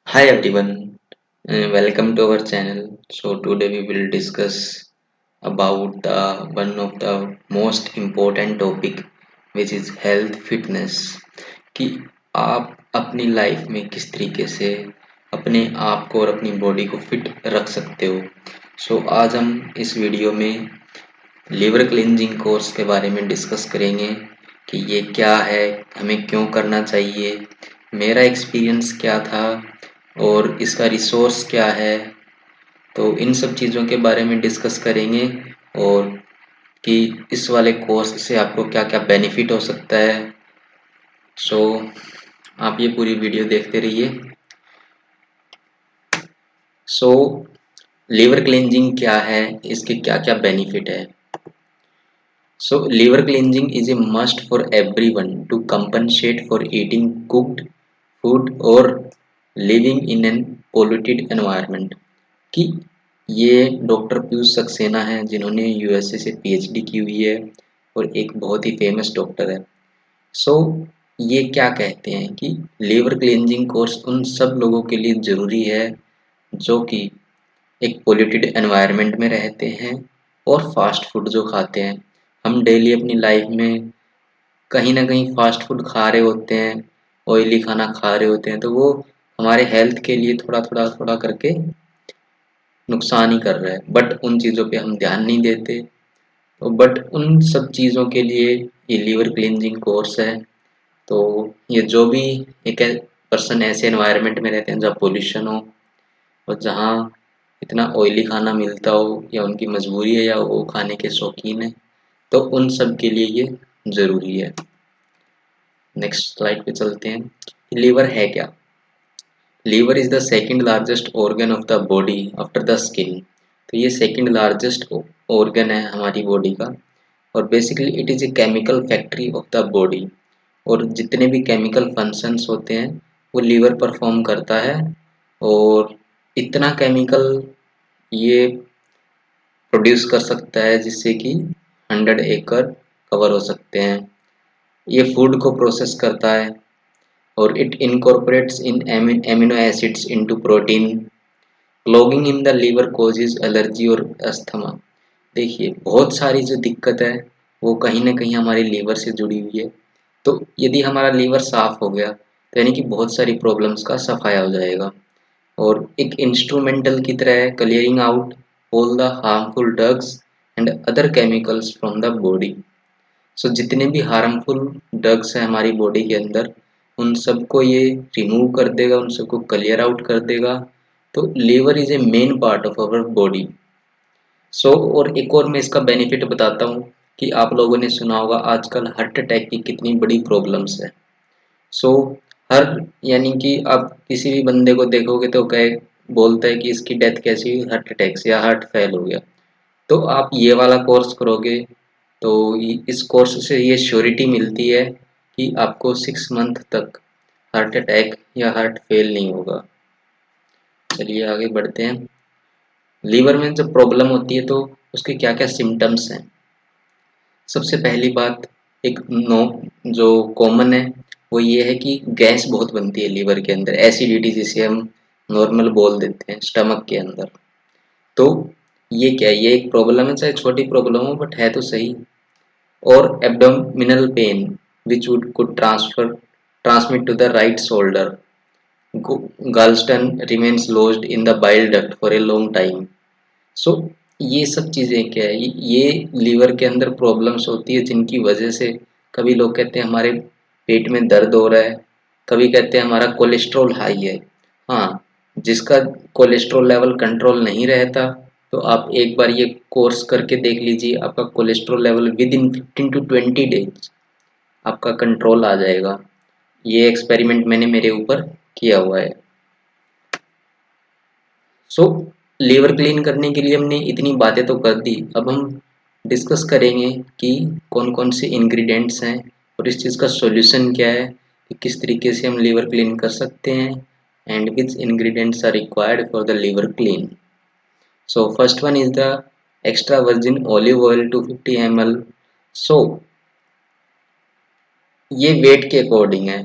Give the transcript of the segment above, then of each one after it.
Hi everyone, welcome to our channel. So today we will discuss about one of the most important topic which is health fitness कि आप अपनी life में किस तरीके से अपने आप को और अपनी बॉडी को फिट रख सकते हो। आज हम इस वीडियो में लिवर क्लींजिंग कोर्स के बारे में डिस्कस करेंगे कि ये क्या है, हमें क्यों करना चाहिए, मेरा एक्सपीरियंस क्या था और इसका रिसोर्स क्या है। तो इन सब चीज़ों के बारे में डिस्कस करेंगे और कि इस वाले कोर्स से आपको क्या क्या बेनिफिट हो सकता है। सो आप ये पूरी वीडियो देखते रहिए। सो लिवर क्लींजिंग क्या है, इसके क्या क्या बेनिफिट है। Liver cleansing is a must for everyone to compensate for eating cooked food or living in an polluted environment। कि ये डॉक्टर पीयूष सक्सेना है जिन्होंने यूएसए से पीएचडी की हुई है और एक बहुत ही फेमस डॉक्टर है। सो ये क्या कहते हैं कि लिवर क्लींजिंग कोर्स उन सब लोगों के लिए ज़रूरी है जो कि एक पोल्यूटेड एनवायरनमेंट में रहते हैं और फास्ट फूड जो खाते हैं। हम डेली अपनी लाइफ में कहीं ना कहीं फास्ट फूड खा रहे होते हैं, ऑयली खाना खा रहे होते हैं, तो वो हमारे हेल्थ के लिए थोड़ा थोड़ा थोड़ा करके नुकसान ही कर रहा है, बट उन चीज़ों पे हम ध्यान नहीं देते। तो बट उन सब चीज़ों के लिए ये लीवर क्लींजिंग कोर्स है। तो ये जो भी एक पर्सन ऐसे एनवायरनमेंट में रहते हैं जहाँ पोल्यूशन हो और जहाँ इतना ऑयली खाना मिलता हो या उनकी मजबूरी है या वो खाने के शौकीन है, तो उन सब के लिए ये ज़रूरी है। नेक्स्ट स्लाइड पे चलते हैं। लीवर है क्या? Liver is the second largest organ of the body after the skin. तो ये सेकंड लार्जेस्ट ऑर्गन है हमारी बॉडी का और basically it is a chemical factory of the body. और जितने भी केमिकल फंक्शंस होते हैं वो लीवर परफॉर्म करता है। और इतना केमिकल ये प्रोड्यूस कर सकता है जिससे कि 100 एकड़ कवर हो सकते हैं। ये फूड को प्रोसेस करता है और it incorporates in amino acids into protein. Clogging in the liver causes allergy और अस्थमा। देखिए बहुत सारी जो दिक्कत है वो कहीं ना कहीं हमारे लीवर से जुड़ी हुई है। तो यदि हमारा लीवर साफ हो गया तो यानी कि बहुत सारी प्रॉब्लम्स का सफाया हो जाएगा और एक इंस्ट्रूमेंटल की तरह clearing out all the harmful drugs and other chemicals from the body. जितने भी हार्मफुल ड्रग्स हैं हमारी बॉडी के अंदर उन सबको ये रिमूव कर देगा, उन सबको क्लियर आउट कर देगा। तो liver is a main part of our body. और एक और मैं इसका बेनिफिट बताता हूँ कि आप लोगों ने सुना होगा आजकल हार्ट अटैक की कितनी बड़ी प्रॉब्लम्स है। सो हर यानी कि आप किसी भी बंदे को देखोगे तो कहे बोलता है कि इसकी डेथ कैसी हुई, हार्ट अटैक से या हार्ट फेल हो गया। तो आप ये वाला कोर्स करोगे तो इस कोर्स से ये श्योरिटी मिलती है कि आपको 6 मंथ तक हार्ट अटैक या हार्ट फेल नहीं होगा। चलिए आगे बढ़ते हैं। लीवर में जब प्रॉब्लम होती है तो उसके क्या क्या सिम्टम्स हैं। सबसे पहली बात एक नो जो कॉमन है वो ये है कि गैस बहुत बनती है लीवर के अंदर, एसिडिटी जिसे हम नॉर्मल बोल देते हैं स्टमक के अंदर। तो ये क्या है, ये एक प्रॉब्लम है, चाहे छोटी प्रॉब्लम हो बट है तो सही। और abdominal pain which would could transmit to the right shoulder. Gallstone remains lodged in the bile duct for a long time. So ये सब चीज़ें क्या है, ये लीवर के अंदर प्रॉब्लम्स होती है जिनकी वजह से कभी लोग कहते हैं हमारे पेट में दर्द हो रहा है, कभी कहते हैं हमारा कोलेस्ट्रॉल हाई है। हाँ, जिसका कोलेस्ट्रॉल लेवल कंट्रोल नहीं रहता तो आप एक बार ये कोर्स करके देख लीजिए, आपका cholesterol level with in 15 to 20 days आपका कंट्रोल आ जाएगा। ये एक्सपेरिमेंट मैंने मेरे ऊपर किया हुआ है। सो लीवर क्लीन करने के लिए हमने इतनी बातें तो कर दी, अब हम डिस्कस करेंगे कि कौन कौन से इंग्रेडिएंट्स हैं और इस चीज़ का सॉल्यूशन क्या है कि किस तरीके से हम लीवर क्लीन कर सकते हैं and which ingredients are required for the liver clean. So first one is the extra virgin olive oil 250 ml. So ये वेट के अकॉर्डिंग है।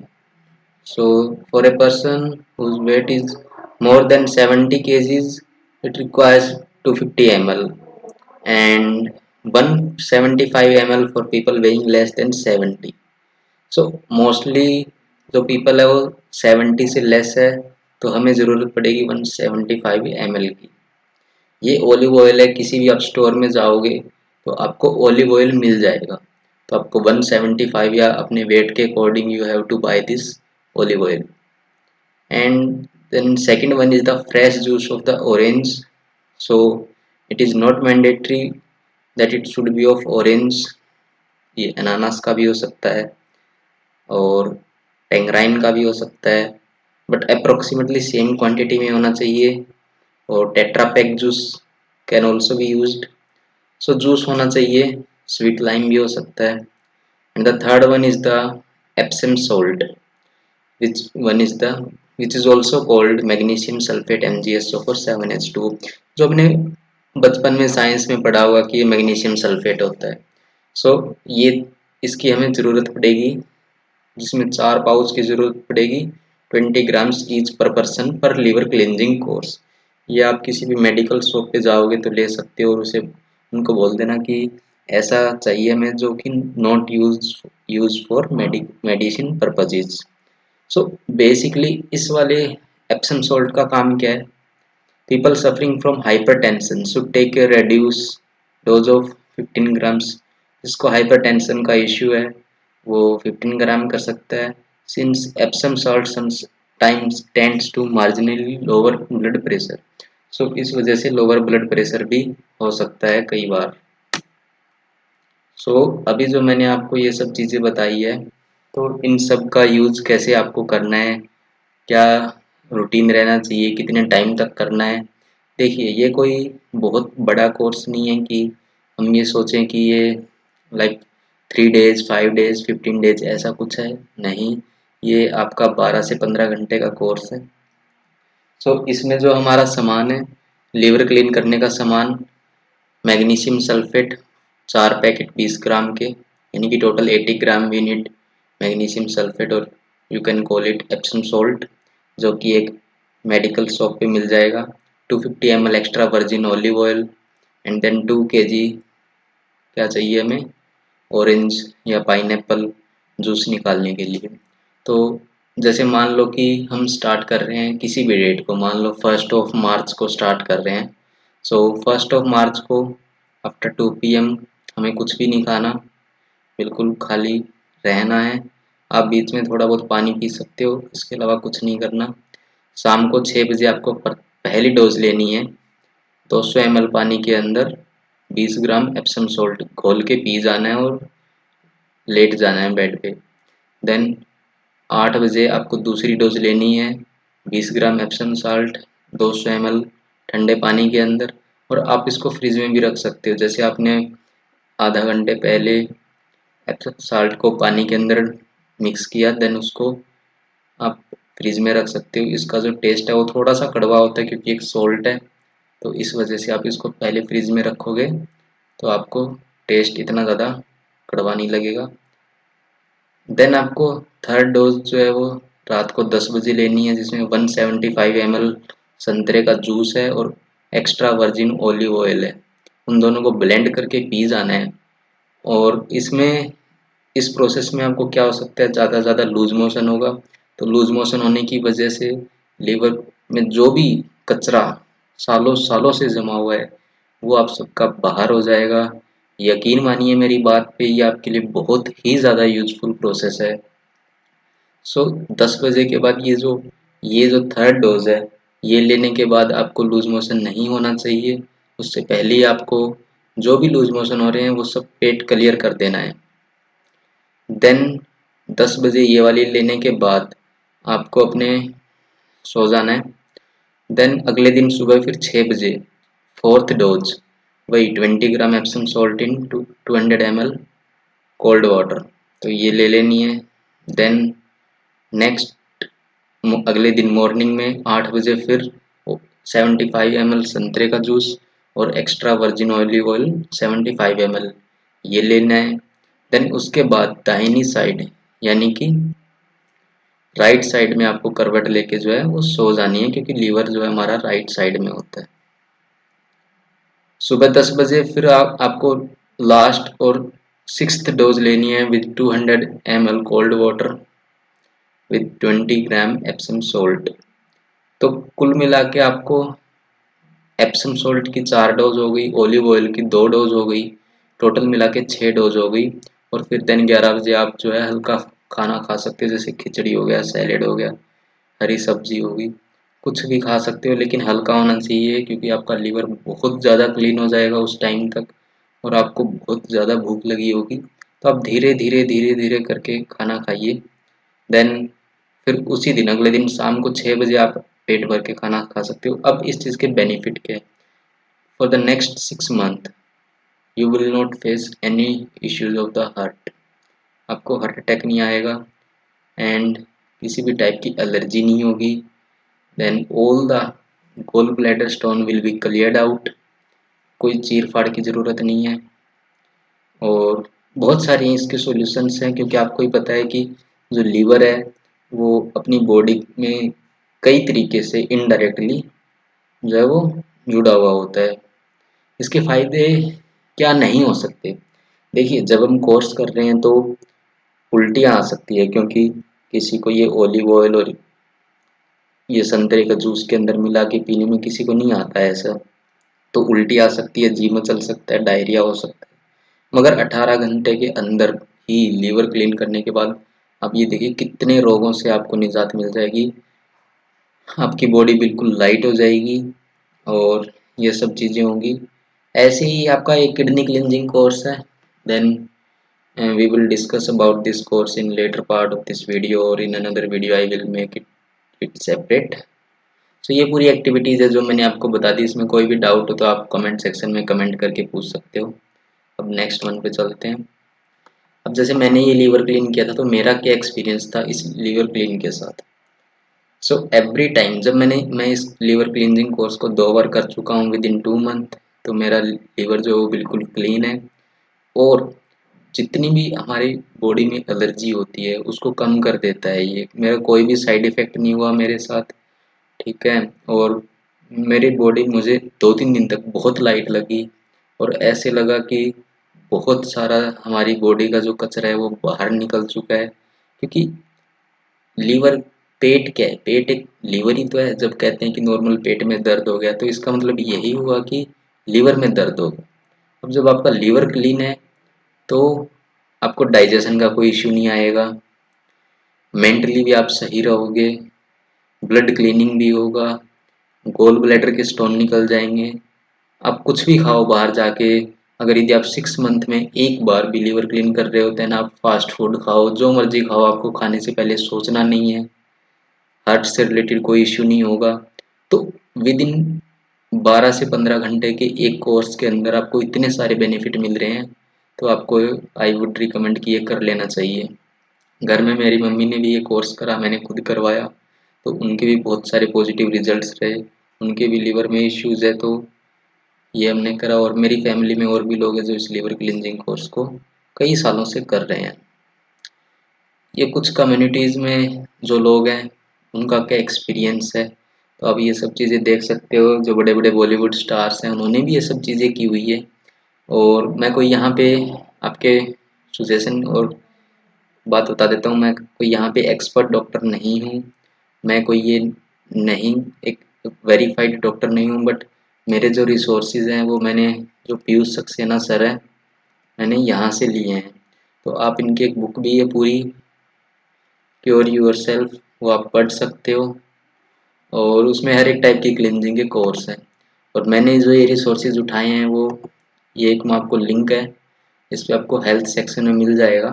So for a person whose weight is More than 70 kgs, it requires 250 ml, and 175 ml for people weighing less than 70. So mostly जो people है वो 70 से less है, तो हमें ज़रूरत पड़ेगी 175 ml की। ये ओलिव ऑयल है, किसी भी आप स्टोर में जाओगे तो आपको ओलिव ऑयल मिल जाएगा, तो आपको 175 या अपने वेट के according you have to buy this olive oil. And then second one is the fresh juice of the orange. So it is not mandatory that it should be of orange, ये अनानास का भी हो सकता है और टेंगराइन का भी हो सकता है, बट अप्रोक्सीमेटली सेम क्वांटिटी में होना चाहिए। और tetra pack juice can also be used. So juice होना चाहिए, स्वीट लाइम भी हो सकता है। And the third one is the Epsom salt, which one is the which is also called magnesium sulfate MgSO4 7H2, जो हमने बचपन में साइंस में पढ़ा हुआ कि ये मैग्नीशियम सल्फेट होता है। सो ये इसकी हमें ज़रूरत पड़ेगी, जिसमें 4 पाउच की ज़रूरत पड़ेगी, 20 ग्राम्स ईच पर पर्सन पर लीवर क्लिनजिंग कोर्स। ये आप किसी भी मेडिकल शॉप पे जाओगे तो ले सकते हो, और उसे उनको बोल देना कि ऐसा चाहिए हमें जो कि not use for medicine purposes. So basically इस वाले एप्सम सॉल्ट का काम क्या है? People suffering from hypertension should take a reduce dose of 15 grams. जिसको हाइपरटेंशन का इश्यू है वो 15 ग्राम कर सकता है, since Epsom salt sometimes tends to marginally lower blood pressure. So इस वजह से लोअर ब्लड प्रेशर भी हो सकता है कई बार। सो अभी जो मैंने आपको ये सब चीज़ें बताई है, तो इन सब का यूज़ कैसे आपको करना है, क्या रूटीन रहना चाहिए, कितने टाइम तक करना है। देखिए ये कोई बहुत बड़ा कोर्स नहीं है कि हम ये सोचें कि ये लाइक 3 डेज 5 डेज 15 डेज ऐसा कुछ है, नहीं। ये आपका 12 से 15 घंटे का कोर्स है। सो इसमें जो हमारा सामान है, लीवर क्लीन करने का सामान, मैग्नीशियम सल्फेट 4 पैकेट 20 ग्राम के, यानी कि total 80 gram we need magnesium sulphate, और you can call it Epsom salt, जो कि एक मेडिकल शॉप पे मिल जाएगा। 250 ml extra virgin olive oil, and then 2 kg क्या चाहिए हमें, ऑरेंज या पाइनएप्पल जूस निकालने के लिए। तो जैसे मान लो कि हम स्टार्ट कर रहे हैं किसी भी डेट को, मान लो 1 को स्टार्ट कर रहे हैं। सो 1 को आफ्टर 2 PM हमें कुछ भी नहीं खाना, बिल्कुल खाली रहना है। आप बीच में थोड़ा बहुत पानी पी सकते हो, इसके अलावा कुछ नहीं करना। शाम को 6 बजे आपको पहली डोज लेनी है। 200 ml पानी के अंदर 20 ग्राम एप्सम सॉल्ट घोल के पी जाना है और लेट जाना है बेड पे। देन 8 बजे आपको दूसरी डोज लेनी है, 20 ग्राम एप्सम साल्ट 200 ml ठंडे पानी के अंदर, और आप इसको फ्रिज में भी रख सकते हो। जैसे आपने आधा घंटे पहले एप्सम साल्ट को पानी के अंदर मिक्स किया, देन उसको आप फ्रिज में रख सकते हो। इसका जो टेस्ट है वो थोड़ा सा कड़वा होता है क्योंकि एक सॉल्ट है, तो इस वजह से आप इसको पहले फ्रिज में रखोगे तो आपको टेस्ट इतना ज़्यादा कड़वा नहीं लगेगा। देन आपको थर्ड डोज जो है वो रात को 10 बजे लेनी है, जिसमें 175 ml संतरे का जूस है और एक्स्ट्रा वर्जिन ऑलिव ऑयल है। उन दोनों को ब्लेंड करके पी जाना है। और इसमें इस प्रोसेस में आपको क्या हो सकता है, ज़्यादा ज़्यादा लूज मोशन होगा, तो लूज मोशन होने की वजह से लीवर में जो भी कचरा सालों सालों से जमा हुआ है वो आप सबका बाहर हो जाएगा। यकीन मानिए मेरी बात पे, ये आपके लिए बहुत ही ज़्यादा यूजफुल प्रोसेस है। सो 10 बजे के बाद ये जो थर्ड डोज है, ये लेने के बाद आपको लूज मोशन नहीं होना चाहिए। उससे पहले ही आपको जो भी लूज मोशन हो रहे हैं वो सब पेट क्लियर कर देना है। देन 10 बजे ये वाली लेने के बाद आपको अपने सो जाना है। देन अगले दिन सुबह फिर 6 बजे फोर्थ डोज, वही 20 gram Epsom salt in 200 ml cold water, तो ये ले लेनी है। देन नेक्स्ट अगले दिन मॉर्निंग में 8 बजे फिर 75 ml संतरे का जूस और extra virgin olive oil 75 ml ये लेना है। देन उसके बाद दाहिनी साइड, यानी कि राइट साइड में आपको करवट लेके जो है वो सो जानी है, क्योंकि लीवर जो है हमारा राइट साइड में होता है। सुबह 10 बजे फिर आपको लास्ट और 6th डोज लेनी है with 200 ml cold water with 20 gram Epsom salt. तो कुल मिला के आपको एप्सम सोल्ट की 4 डोज हो गई, ऑलिव ऑयल की 2 डोज हो गई, टोटल मिला के 6 डोज हो गई। और फिर दिन 11 बजे आप जो है हल्का खाना खा सकते हो, जैसे खिचड़ी हो गया, सैलेड हो गया, हरी सब्जी होगी, कुछ भी खा सकते हो, लेकिन हल्का होना चाहिए, क्योंकि आपका लीवर बहुत ज़्यादा क्लीन हो जाएगा उस टाइम तक और आपको बहुत ज़्यादा भूख लगी होगी। तो आप धीरे धीरे धीरे धीरे करके खाना खाइए। देन फिर उसी दिन अगले दिन शाम को 6 बजे आप पेट भर के खाना खा सकते हो। अब इस चीज़ के बेनिफिट क्या है? For the next 6 month you will not face any issues of the heart. आपको हार्ट अटैक नहीं आएगा एंड किसी भी टाइप की एलर्जी नहीं होगी। Then all the gall bladder stone will be cleared out. कोई चीर फाड़ की ज़रूरत नहीं है। और बहुत सारी इसके सॉल्यूशंस हैं, क्योंकि आपको ही पता है कि जो लीवर है वो अपनी बॉडी में कई तरीके से इनडायरेक्टली जो है वो जुड़ा हुआ होता है। इसके फायदे क्या नहीं हो सकते? देखिए, जब हम कोर्स कर रहे हैं तो उल्टियाँ आ सकती है, क्योंकि किसी को ये ऑलिव ऑयल और ये संतरे का जूस के अंदर मिला के पीने में किसी को नहीं आता है ऐसा। तो उल्टी आ सकती है, जी में चल सकता है, डायरिया हो सकता है। मगर 18 घंटे के अंदर ही लीवर क्लीन करने के बाद आप ये देखिए कितने रोगों से आपको निजात मिल जाएगी। आपकी बॉडी बिल्कुल लाइट हो जाएगी और ये सब चीज़ें होंगी। ऐसे ही आपका एक किडनी क्लींजिंग कोर्स है। Then we will discuss about this course in later part of this video, or in another video I will make it separate. So ये पूरी एक्टिविटीज़ है जो मैंने आपको बता दी। इसमें कोई भी डाउट हो तो आप कमेंट सेक्शन में कमेंट करके पूछ सकते हो। अब नेक्स्ट वन पे चलते हैं। अब जैसे मैंने ये लीवर क्लीन किया था तो मेरा क्या एक्सपीरियंस था इस लीवर क्लीन के साथ। सो एवरी टाइम जब मैं इस लीवर क्लींजिंग कोर्स को 2 बार कर चुका हूँ विद इन 2 मंथ, तो मेरा लीवर जो वो बिल्कुल क्लीन है। और जितनी भी हमारी बॉडी में एलर्जी होती है उसको कम कर देता है ये। मेरा कोई भी साइड इफ़ेक्ट नहीं हुआ मेरे साथ, ठीक है। और मेरी बॉडी मुझे 2-3 दिन तक बहुत लाइट लगी और ऐसे लगा कि बहुत सारा हमारी बॉडी का जो कचरा है वो बाहर निकल चुका है। क्योंकि लीवर, पेट क्या है? पेट एक लीवर ही तो है। जब कहते हैं कि नॉर्मल पेट में दर्द हो गया तो इसका मतलब यही हुआ कि लीवर में दर्द हो गया। अब जब आपका लीवर क्लीन है तो आपको डाइजेशन का कोई इश्यू नहीं आएगा, मेंटली भी आप सही रहोगे, ब्लड क्लीनिंग भी होगा, गोल ब्लैडर के स्टोन निकल जाएंगे। आप कुछ भी खाओ बाहर जाके, अगर यदि आप 6 मंथ में एक बार भी लीवर क्लीन कर रहे होते हैं ना, आप फास्ट फूड खाओ, जो मर्जी खाओ, आपको खाने से पहले सोचना नहीं है, हार्ट से रिलेटेड कोई इश्यू नहीं होगा। तो विद इन 12 से 15 घंटे के एक कोर्स के अंदर आपको इतने सारे बेनिफिट मिल रहे हैं, तो आपको आई वुड रिकमेंड कि ये कर लेना चाहिए। घर में मेरी मम्मी ने भी ये कोर्स करा, मैंने खुद करवाया, तो उनके भी बहुत सारे पॉजिटिव रिजल्ट्स रहे। उनके भी लीवर में इश्यूज़ है, तो ये हमने करा। और मेरी फैमिली में और भी लोग हैं जो इस लीवर क्लींजिंग कोर्स को कई सालों से कर रहे हैं। ये कुछ कम्युनिटीज़ में जो लोग हैं उनका क्या एक्सपीरियंस है, तो आप ये सब चीज़ें देख सकते हो। जो बड़े बड़े बॉलीवुड स्टार्स हैं उन्होंने भी ये सब चीज़ें की हुई है। और मैं कोई यहाँ पे आपके सुजेशन और बात बता देता हूँ, मैं कोई यहाँ पे एक्सपर्ट डॉक्टर नहीं हूँ, मैं कोई ये नहीं एक वेरीफाइड डॉक्टर नहीं हूँ। बट मेरे जो रिसोर्सेज हैं वो मैंने, जो पीयूष सक्सेना सर है, मैंने यहाँ से लिए हैं। तो आप इनकी एक बुक भी है पूरी, क्योर यूर सेल्फ, वो आप पढ़ सकते हो। और उसमें हर एक टाइप की क्लिनजिंग के कोर्स हैं। और मैंने जो ये रिसोर्सेज उठाए हैं वो, ये एक मैं आपको लिंक है, इस पर आपको हेल्थ सेक्शन में मिल जाएगा।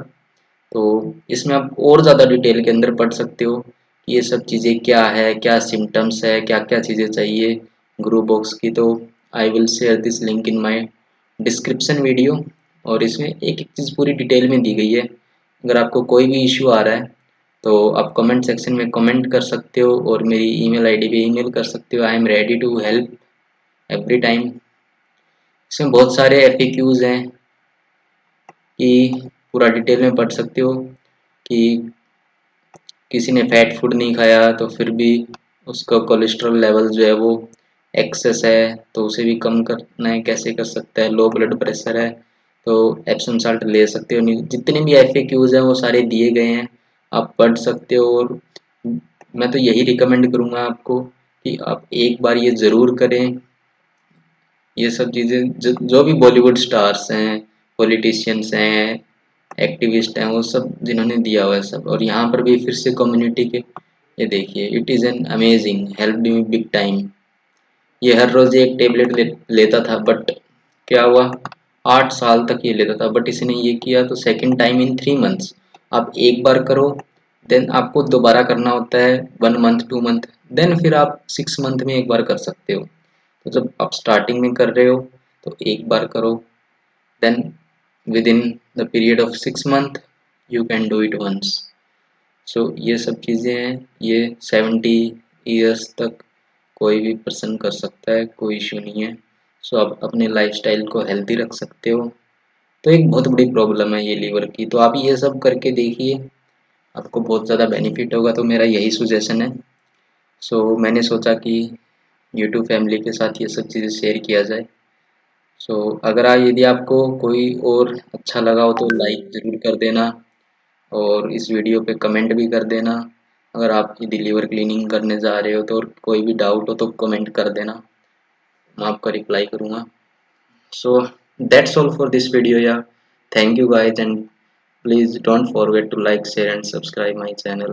तो इसमें आप और ज़्यादा डिटेल के अंदर पढ़ सकते हो कि ये सब चीज़ें क्या है, क्या सिम्टम्स है, क्या क्या चीज़ें चाहिए ग्रुप बॉक्स की। तो I will share this link in my description video. और इसमें एक एक चीज़ पूरी डिटेल में दी गई है। अगर आपको कोई भी इशू आ रहा है तो आप कमेंट सेक्शन में कमेंट कर सकते हो और मेरी ईमेल आईडी पे ईमेल कर सकते हो। I am ready to help every time. इसमें बहुत सारे एफएक्यूज हैं कि पूरा डिटेल में पढ़ सकते हो कि किसी ने फैट फूड नहीं खाया तो फिर भी उसका कोलेस्ट्रॉल लेवल जो है वो एक्सेस है, तो उसे भी कम करना है, कैसे कर सकता है। लो ब्लड प्रेशर है तो एप्सम साल्ट ले सकते हो। नहीं, जितने भी FAQs हैं वो सारे दिए गए हैं, आप पढ़ सकते हो। और मैं तो यही रिकमेंड करूँगा आपको कि आप एक बार ये ज़रूर करें। ये सब चीज़ें जो भी बॉलीवुड स्टार्स हैं, पॉलिटिशियंस हैं, एक्टिविस्ट हैं, वो सब जिन्होंने दिया हुआ है सब। और यहाँ पर भी फिर से कम्युनिटी के, ये देखिए, it is an amazing help me big time. ये हर रोज़ एक टेबलेट लेता था, बट क्या हुआ, 8 साल तक ये लेता था, बट इसने ये किया तो सेकंड टाइम इन 3 मंथ्स। आप एक बार करो, देन आपको दोबारा करना होता है 1 मंथ 2 मंथ, देन फिर आप 6 मंथ में एक बार कर सकते हो। तो जब आप स्टार्टिंग में कर रहे हो तो एक बार करो, then within the period of 6 month you can do it once. So ये सब चीज़ें हैं, ये 70 ईयर्स तक कोई भी पर्सन कर सकता है, कोई इश्यू नहीं है। सो आप अपने लाइफस्टाइल को हेल्दी रख सकते हो। तो एक बहुत बड़ी प्रॉब्लम है ये लीवर की, तो आप ये सब करके देखिए, आपको बहुत ज़्यादा बेनिफिट होगा। तो मेरा यही सुजेशन है। सो मैंने सोचा कि यूट्यूब फैमिली के साथ ये सब चीज़ें शेयर किया जाए। सो अगर यदि आपको कोई और अच्छा लगा हो तो लाइक ज़रूर कर देना, और इस वीडियो पे कमेंट भी कर देना। अगर आप यदि लीवर क्लीनिंग करने जा रहे हो तो, और कोई भी डाउट हो तो कमेंट कर देना, मैं आपका रिप्लाई करूँगा। So that's all for this video या thank you guys, and please don't forget to like, share and subscribe my channel.